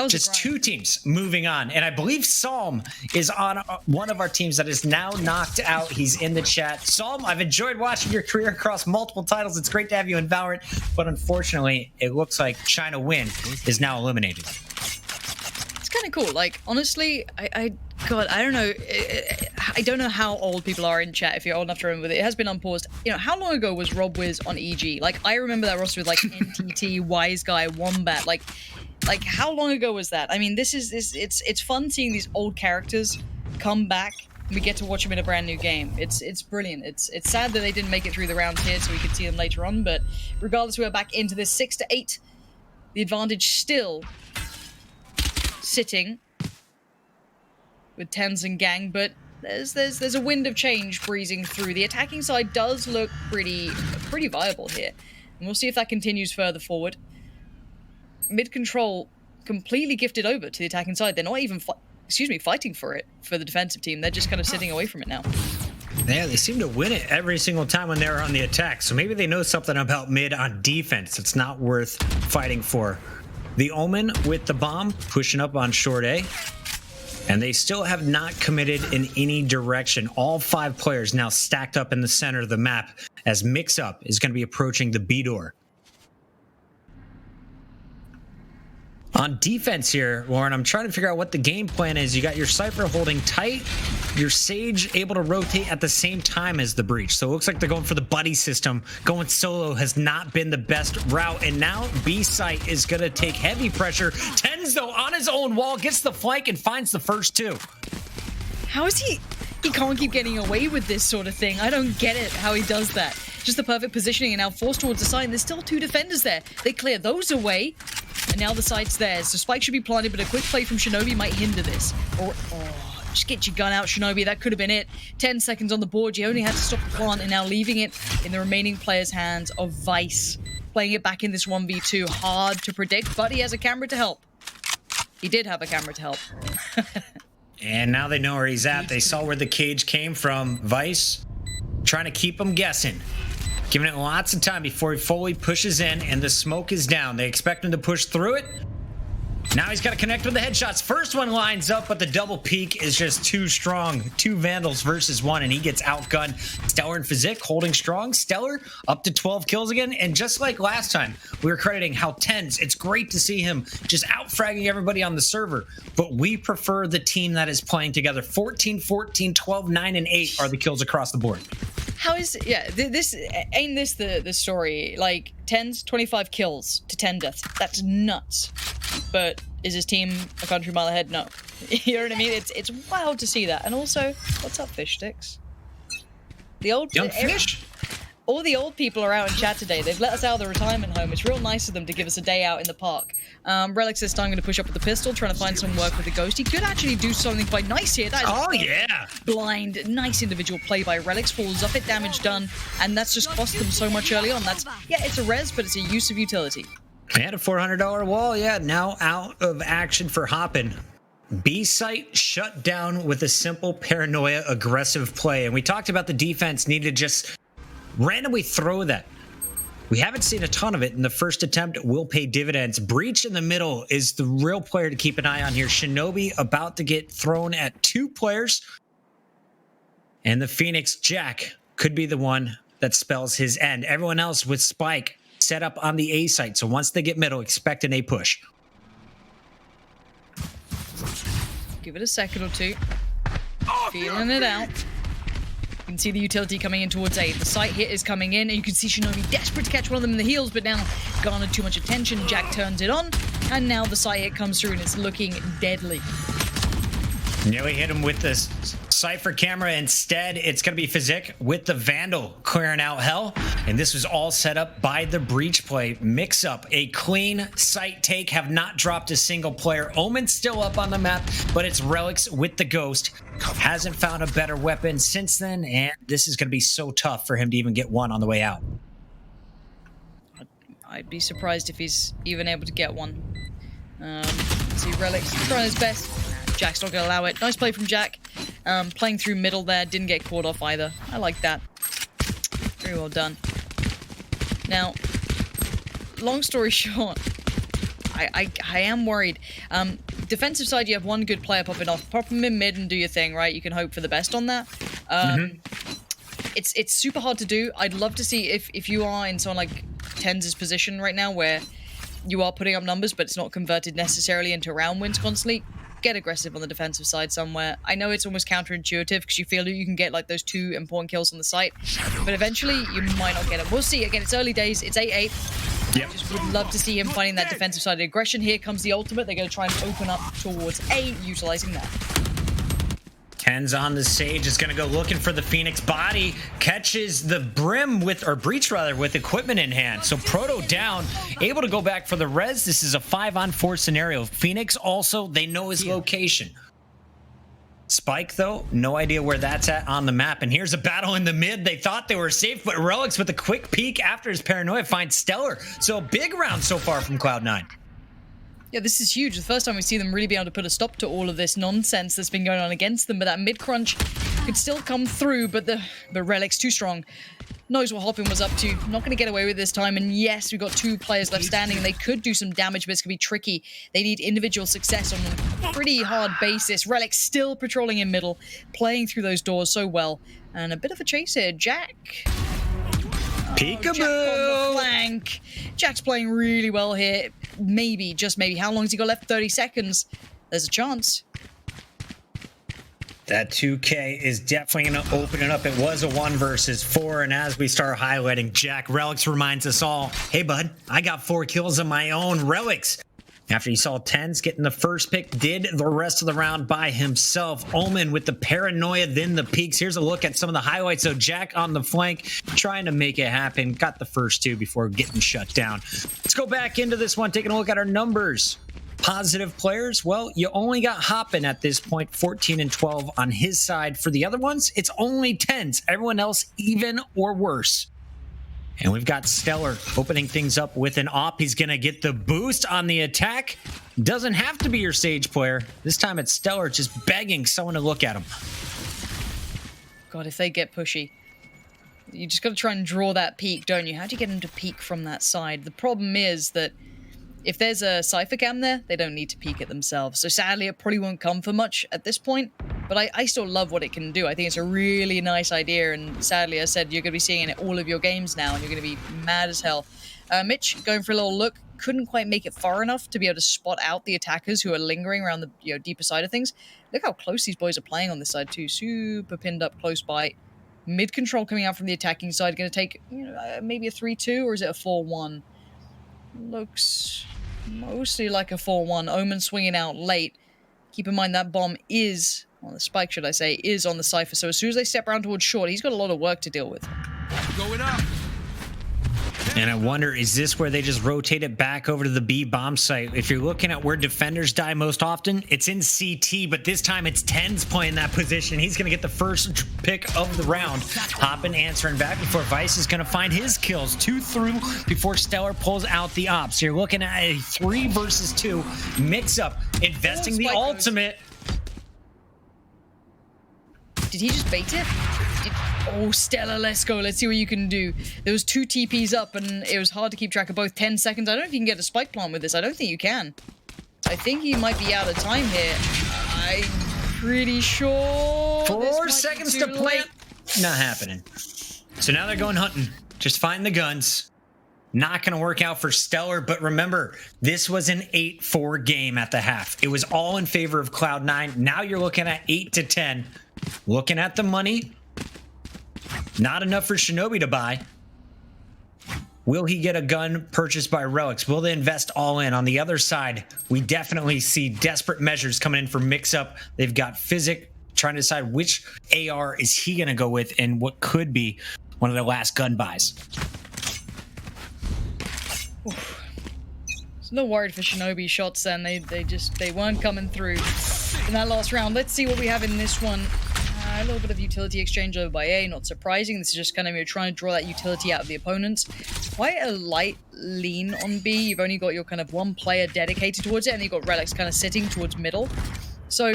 just 2 teams moving on. And I believe Psalm is on one of our teams that is now knocked out. He's in the chat. Psalm, I've enjoyed watching your career across multiple titles. It's great to have you in Valorant. But unfortunately, it looks like China Win is now eliminated. It's kind of cool. Like, honestly, God, I don't know. I don't know how old people are in chat, if you're old enough to remember it. It has been unpaused. How long ago was Rob Wiz on EG? Like, I remember that roster with, like, NTT, Wise Guy, Wombat. Like how long ago was that? I mean, it's fun seeing these old characters come back and we get to watch them in a brand new game. It's brilliant. It's sad that they didn't make it through the rounds here so we could see them later on, but regardless, we're back into this 6-8. The advantage still sitting with Tens and Gang, but there's a wind of change breezing through. The attacking side does look pretty viable here. And we'll see if that continues further forward. Mid-control completely gifted over to the attacking side. They're not even fighting for it for the defensive team. They're just kind of sitting away from it now. Yeah, they seem to win it every single time when they're on the attack. So maybe they know something about mid on defense. It's not worth fighting for. The Omen with the bomb pushing up on short A. And they still have not committed in any direction. All 5 players now stacked up in the center of the map as Mixup is going to be approaching the B door. On defense here, Lauren, I'm trying to figure out what the game plan is. You got your Cypher holding tight, your Sage able to rotate at the same time as the Breach. So it looks like they're going for the buddy system. Going solo has not been the best route. And now B-Site is going to take heavy pressure. Tens, though, on his own wall, gets the flank and finds the first 2. How is he can't keep getting away with this sort of thing. I don't get it, how he does that. Just the perfect positioning and now forced towards the side. And there's still 2 defenders there. They clear those away. And now the site's theirs. So Spike should be planted, but a quick play from Shinobi might hinder this. Or, just get your gun out, Shinobi. That could have been it. 10 seconds on the board. You only had to stop the plant and now leaving it in the remaining players' hands of Vice. Playing it back in this 1v2. Hard to predict, but he has a camera to help. He did have a camera to help. And now they know where he's at. They saw where the cage came from. Vice trying to keep him guessing. Giving it lots of time before he fully pushes in, and the smoke is down. They expect him to push through it. Now he's got to connect with the headshots. First one lines up, but the double peek is just too strong. 2 Vandals versus 1, and he gets outgunned. Stellar and Physic holding strong. Stellar up to 12 kills again, and just like last time, we were crediting how Tens, it's great to see him just out-fragging everybody on the server, but we prefer the team that is playing together. 14, 14, 12, 9, and 8 are the kills across the board. How is this ain't this the story? Like 10's 25 kills to 10 deaths. That's nuts. But is his team a country mile ahead? No. You know what I mean? It's wild to see that. And also, what's up, fish sticks? The old young fish. All the old people are out in chat today. They've let us out of the retirement home. It's real nice of them to give us a day out in the park. Relic says starting to push up with the pistol, trying to find some work with the ghost. He could actually do something quite nice here. That is yeah. Blind, nice individual play by Relics. Falls off it, damage done, and that's just cost them so much early on. It's a res, but it's a use of utility. They had a $400 wall, now out of action for Hoppin. B site shut down with a simple paranoia aggressive play. And we talked about the defense needed to just randomly throw that. We haven't seen a ton of it, and the first attempt will pay dividends. Breach in the middle is the real player to keep an eye on here. Shinobi about to get thrown at 2 players. And the Phoenix Jack could be the one that spells his end. Everyone else with Spike set up on the A site. So once they get middle, expect an A push. Give it a second or two. Feeling it out. You can see the utility coming in towards A. The site hit is coming in, and you can see Shinobi desperate to catch one of them in the heels, but now garnered too much attention. Jack turns it on, and now the site hit comes through, and it's looking deadly. Nearly hit him with this Cypher camera. Instead, it's going to be Physic with the Vandal clearing out hell. And this was all set up by the breach play. Mixup, a clean site take, have not dropped a single player. Omen's still up on the map, but it's Relics with the Ghost. Hasn't found a better weapon since then, and this is going to be so tough for him to even get one on the way out. I'd be surprised if he's even able to get one. See Relics trying his best. Jack's not going to allow it. Nice play from Jack. Playing through middle there. Didn't get caught off either. I like that. Very well done. Now, long story short, I am worried. Defensive side, you have one good player popping off. Pop them in mid and do your thing, right? You can hope for the best on that. It's super hard to do. I'd love to see if you are in someone like Tenz's position right now where you are putting up numbers, but it's not converted necessarily into round wins constantly. Get aggressive on the defensive side somewhere. I know it's almost counterintuitive because you feel that you can get like those 2 important kills on the site, but eventually you might not get them. We'll see. Again, it's early days. It's 8-8. Yep. Just would love to see him finding that defensive side of aggression. Here comes the ultimate. They're going to try and open up towards A, utilizing that. Ten's on the Sage, is going to go looking for the Phoenix body, catches the Brim with, or Breach rather, with equipment in hand. So Proto down, able to go back for the res. This is a 5-on-4 scenario. Phoenix also, they know his location. Spike, though, no idea where that's at on the map. And here's a battle in the mid. They thought they were safe, but Relics with a quick peek after his paranoia finds Stellar. So a big round so far from Cloud9. Yeah, this is huge. The first time we see them really be able to put a stop to all of this nonsense that's been going on against them. But that mid-crunch could still come through, but the Relic's too strong. Knows what Hoppin was up to. Not going to get away with this time. And yes, we've got 2 players left standing, and they could do some damage, but it's going to be tricky. They need individual success on a pretty hard basis. Relic still patrolling in middle, playing through those doors so well. And a bit of a chase here. Jack... Peekaboo! Jack on the flank. Jack's playing really well here. Maybe, just maybe. How long has he got left? 30 seconds. There's a chance. That 2K is definitely going to open it up. It was a 1 versus 4, and as we start highlighting, Jack, Relics reminds us all, hey, bud, I got 4 kills of my own. Relics, after he saw Tens getting the first pick, did the rest of the round by himself. Omen with the paranoia, then the peaks. Here's a look at some of the highlights. So Jack on the flank, trying to make it happen. Got the first 2 before getting shut down. Let's go back into this one, taking a look at our numbers. Positive players, well, you only got Hoppin at this point, 14 and 12 on his side. For the other ones, it's only 10s. Everyone else even or worse. And we've got Stellar opening things up with an op. He's going to get the boost on the attack. Doesn't have to be your Sage player. This time it's Stellar just begging someone to look at him. God, if they get pushy. You just got to try and draw that peek, don't you? How do you get them to peek from that side? The problem is that if there's a Cypher cam there, they don't need to peek it themselves. So sadly, it probably won't come for much at this point. But I still love what it can do. I think it's a really nice idea. And sadly, as I said, you're going to be seeing it in all of your games now. And you're going to be mad as hell. Mitch, going for a little look. Couldn't quite make it far enough to be able to spot out the attackers who are lingering around the deeper side of things. Look how close these boys are playing on this side too. Super pinned up close by. Mid control coming out from the attacking side. Going to take maybe a 3-2 or is it a 4-1? Looks mostly like a 4-1. Omen swinging out late. Keep in mind that bomb is, well, the spike should I say, is on the Cypher. So as soon as they step around towards short, he's got a lot of work to deal with. Going up. And I wonder, is this where they just rotate it back over to the B bomb site? If you're looking at where defenders die most often, it's in CT, but this time it's Tens playing that position. He's going to get the first pick of the round. Hopping, answering back before Vice is going to find his kills. 2 through before Stellar pulls out the ops. So you're looking at a 3 versus 2 mix-up, investing the ultimate. Did he just bait it? Oh, Stella, let's go. Let's see what you can do. There was 2 TPs up, and it was hard to keep track of both. 10 seconds. I don't know if you can get a spike plant with this. I don't think you can. I think he might be out of time here. I'm pretty sure. 4 seconds to plant. Not happening. So now they're going hunting. Just find the guns. Not going to work out for Stellar, but remember, this was an 8-4 game at the half. It was all in favor of Cloud9. Now you're looking at 8-10. Looking at the money. Not enough for Shinobi to buy. Will he get a gun purchased by Relics? Will they invest all in? On the other side, we definitely see desperate measures coming in for Mixup. They've got Physic trying to decide which AR is he going to go with and what could be one of their last gun buys. It's no worried for Shinobi shots then. They weren't coming through in that last round. Let's see what we have in this one. A little bit of utility exchange over by A, not surprising. This is just kind of you're trying to draw that utility out of the opponents. Quite a light lean on B. You've only got your kind of one player dedicated towards it, and you've got Relics kind of sitting towards middle. So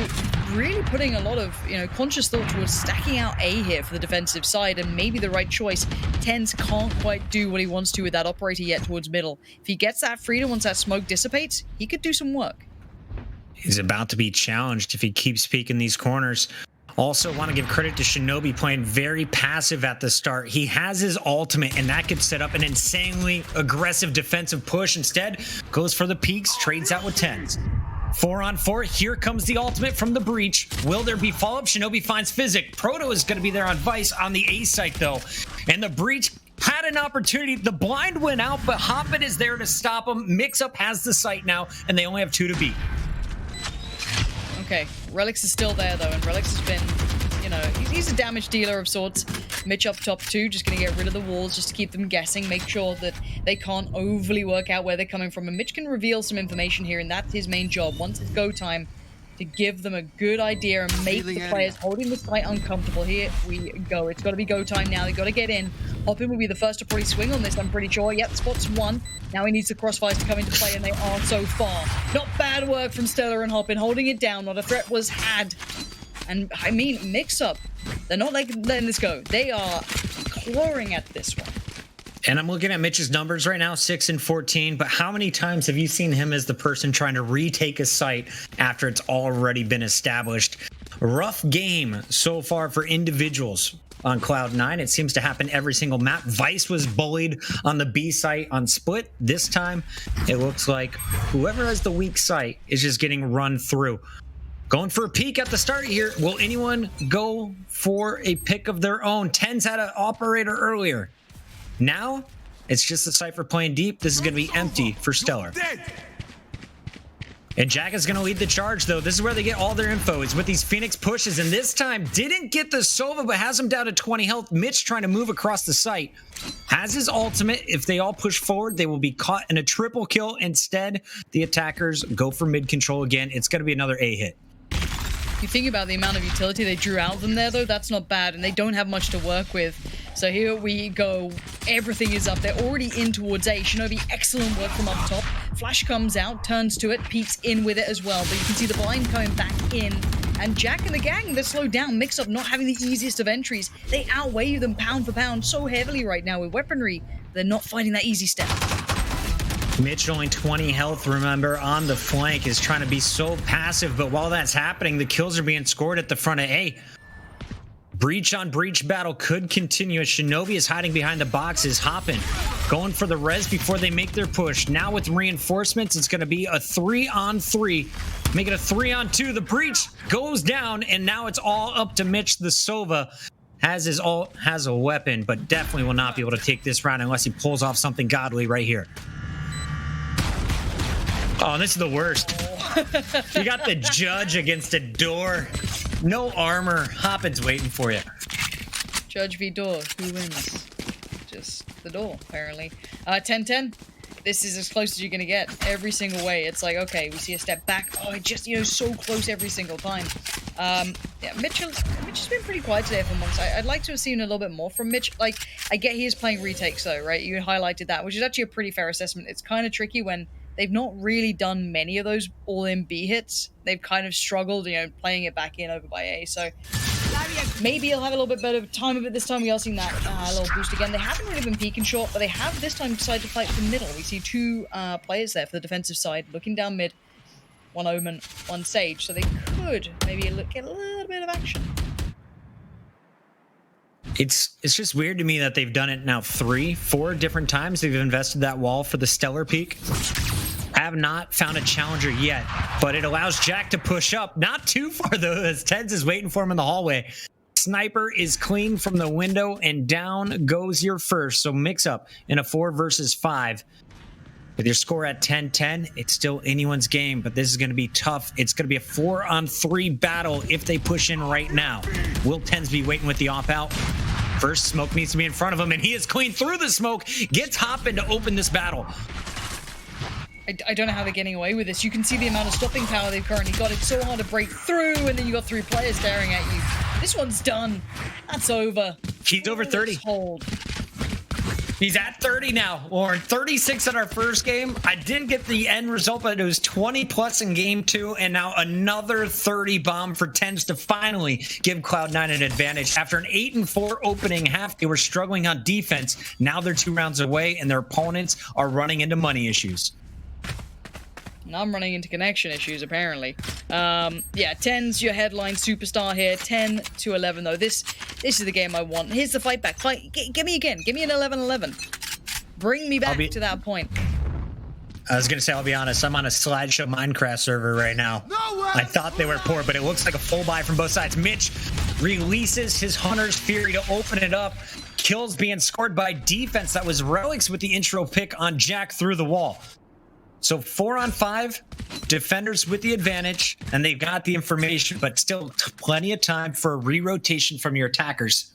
really putting a lot of conscious thought towards stacking out A here for the defensive side, and maybe the right choice. Tens can't quite do what he wants to with that operator yet towards middle. If he gets that freedom once that smoke dissipates, he could do some work. He's about to be challenged if he keeps peeking these corners. Also want to give credit to Shinobi playing very passive at the start. He has his ultimate, and that could set up an insanely aggressive defensive push. Instead, goes for the peaks, trades out with Tens. 4-on-4, here comes the ultimate from the breach. Will there be follow-up? Shinobi finds Physic. Proto is going to be there on Vice on the A site, though. And the breach had an opportunity. The blind went out, but Hoppin is there to stop him. Mixup has the site now, and they only have 2 to beat. Okay, Relics is still there though, and Relics has been, he's a damage dealer of sorts. Mitch up top 2, just gonna get rid of the walls just to keep them guessing, make sure that they can't overly work out where they're coming from. And Mitch can reveal some information here, and that's his main job. Once it's go time, to give them a good idea and make the players holding the site uncomfortable. Here we go. It's got to be go time now. They've got to get in. Hoppin will be the first to probably swing on this, I'm pretty sure. Yep, spot's 1. Now he needs the crossfires to come into play, and they are so far. Not bad work from Stellar and Hoppin, holding it down. Not a threat was had. And, I mean, Mixup, they're not letting this go. They are clawing at this one. And I'm looking at Mitch's numbers right now, 6 and 14. But how many times have you seen him as the person trying to retake a site after it's already been established? Rough game so far for individuals on Cloud9. It seems to happen every single map. Vice was bullied on the B site on Split. This time, it looks like whoever has the weak site is just getting run through. Going for a peek at the start here. Will anyone go for a pick of their own? Tens had an operator earlier. Now, it's just the Cypher playing deep. This is going to be empty for Stellar. And Jack is going to lead the charge, though. This is where they get all their info, is with these Phoenix pushes. And this time, didn't get the Sova, but has him down to 20 health. Mitch trying to move across the site. Has his ultimate. If they all push forward, they will be caught in a triple kill. Instead, the attackers go for mid control again. It's going to be another A hit. You think about the amount of utility they drew out of them there, though, that's not bad, and they don't have much to work with. So here we go. Everything is up. They're already in towards A. Shinobi, excellent work from up top. Flash comes out, turns to it, peeks in with it as well. But you can see the blind coming back in. And Jack and the gang, they're slowed down. Mixup not having the easiest of entries. They outweigh them pound for pound so heavily right now with weaponry. They're not finding that easy step. Mitch only 20 health, remember, on the flank, is trying to be so passive. But while that's happening, the kills are being scored at the front of A. Breach on breach battle could continue as Shinobi is hiding behind the boxes. Hoppin going for the res before they make their push. Now with reinforcements, it's going to be a 3-on-3. Make it a 3-on-2. The breach goes down, and now it's all up to Mitch. The Sova has a weapon, but definitely will not be able to take this round unless he pulls off something godly right here. Oh, this is the worst. You got the judge against a door. No armor. Hoppin's waiting for you. Judge v. door. Who wins? Just the door, apparently. 10-10. This is as close as you're going to get every single way. It's like, okay, we see a step back. Oh, it just, so close every single time. Yeah, Mitch has been pretty quiet today for months. I'd like to have seen a little bit more from Mitch. Like, I get he is playing retakes, though, right? You highlighted that, which is actually a pretty fair assessment. It's kind of tricky when they've not really done many of those all-in B hits. They've kind of struggled, playing it back in over by A. So maybe he'll have a little bit better time of it this time. We are seeing that little boost again. They haven't really been peeking short, but they have this time decided to fight from middle. We see two players there for the defensive side looking down mid. One Omen, one Sage. So they could maybe get a little bit of action. It's just weird to me that they've done it now 3-4 different times. They've invested that wall for the stellar peak. Have not found a challenger yet, but it allows Jack to push up. Not too far, though, as Teds is waiting for him in the hallway. Sniper is clean from the window, and down goes your first. So Mixup in a 4 versus 5. With your score at 10-10, it's still anyone's game, but this is going to be tough. It's going to be a 4-on-3 battle if they push in right now. Will Tens be waiting with the op-out? First smoke needs to be in front of him, and he is clean through the smoke. Gets hopping to open this battle. I don't know how they're getting away with this. You can see the amount of stopping power they've currently got. It's so hard to break through, and then you got 3 players staring at you. This one's done. That's over. He's over 30. Hold. He's at 30 now. Or 36 in our first game. I didn't get the end result, but it was 20 plus in game 2, and now another 30 bomb for Tens to finally give Cloud9 an advantage. After an 8-4 opening half, they were struggling on defense. Now they're 2 rounds away, and their opponents are running into money issues. And I'm running into connection issues, apparently. Yeah, 10's your headline superstar here. 10-11, though. This is the game I want. Here's the fight back. Give me again. Give me an 11-11. Bring me back to that point. I was going to say, I'll be honest, I'm on a slideshow Minecraft server right now. I thought they were poor, but it looks like a full buy from both sides. Mitch releases his Hunter's Fury to open it up. Kills being scored by defense. That was Relics with the intro pick on Jack through the wall. So 4-on-5, defenders with the advantage, and they've got the information, but still plenty of time for a re-rotation from your attackers.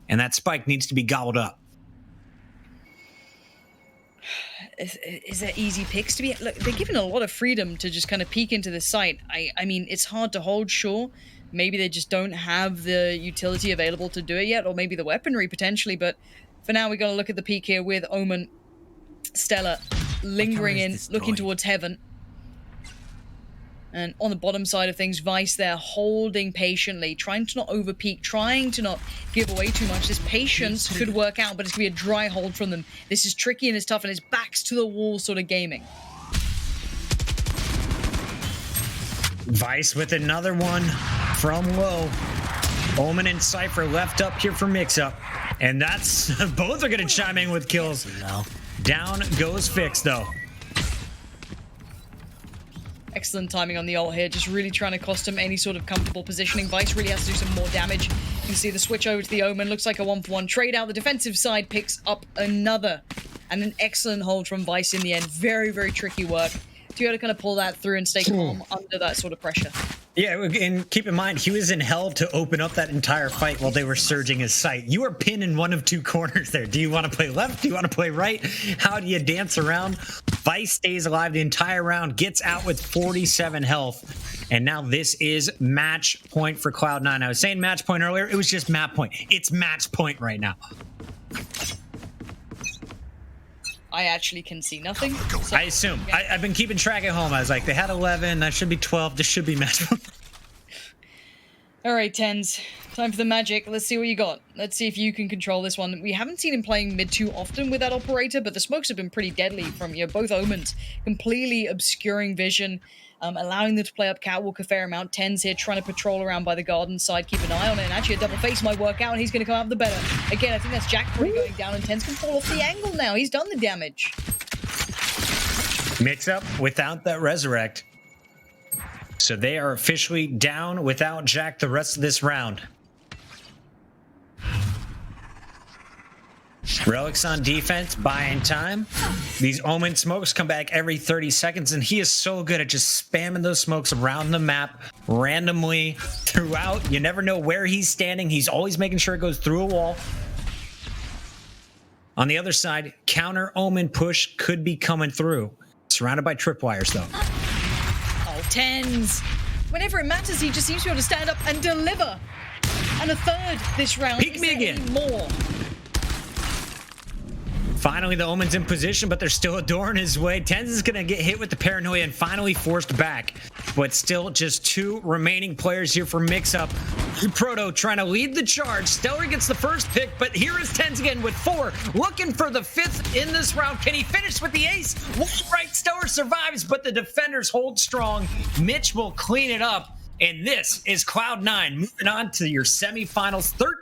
And that spike needs to be gobbled up. Is there easy picks to be? Look, they're given a lot of freedom to just kind of peek into the site. I mean, it's hard to hold, sure. Maybe they just don't have the utility available to do it yet, or maybe the weaponry potentially. But for now, we got to look at the peek here with Omen, Stella, lingering in, looking towards heaven. And on the bottom side of things, Vice there holding patiently, trying to not overpeak, trying to not give away too much. This patience could work out, but it's going to be a dry hold from them. This is tricky and it's tough, and it's backs to the wall sort of gaming. Vice with another one from low. Omen and Cypher left up here for Mixup. And that's... both are going to chime in with kills. Down goes Fix, though. Excellent timing on the ult here, just really trying to cost him any sort of comfortable positioning. Vice really has to do some more damage. You can see the switch over to the Omen. Looks like a 1-for-1 trade out. The defensive side picks up another. And an excellent hold from Vice in the end. Very, very tricky work to be able to kind of pull that through and stay calm under that sort of pressure. Yeah, and keep in mind, he was in hell to open up that entire fight while they were surging his sight. You are pinned in one of 2 corners there. Do you want to play left? Do you want to play right? How do you dance around? Vice stays alive the entire round, gets out with 47 health. And now this is match point for Cloud9. I was saying match point earlier. It was just map point. It's match point right now. I actually can see nothing. So, I assume. yeah. I've been keeping track at home. I was like, they had 11. That should be 12. This should be match point. All right, Tens. Time for the magic. Let's see what you got. Let's see if you can control this one. We haven't seen him playing mid too often with that operator, but the smokes have been pretty deadly from both Omens. Completely obscuring vision, allowing them to play up catwalk a fair amount. Tens here trying to patrol around by the garden side. Keep an eye on it. And actually, a double face might work out, and he's going to come out the better. Again, I think that's Jack probably going down, and Tens can fall off the angle now. He's done the damage. Mixup without that resurrect. So they are officially down without Jack the rest of this round. Relics on defense, buying time. These Omen smokes come back every 30 seconds, and he is so good at just spamming those smokes around the map randomly throughout. You never know where he's standing. He's always making sure it goes through a wall. On the other side, counter Omen push could be coming through. Surrounded by tripwires, though. Oh, tens. Whenever it matters, he just seems to be able to stand up and deliver. And a third this round. Peek me again. More. Finally, the Omen's in position, but there's still a door in his way. Tens is going to get hit with the paranoia and finally forced back. But still just 2 remaining players here for Mixup. Proto trying to lead the charge. Stellar gets the first pick, but here is Tens again with 4. Looking for the 5th in this round. Can he finish with the ace? Right, Stellar survives, but the defenders hold strong. Mitch will clean it up. And this is Cloud9 moving on to your semifinals. 13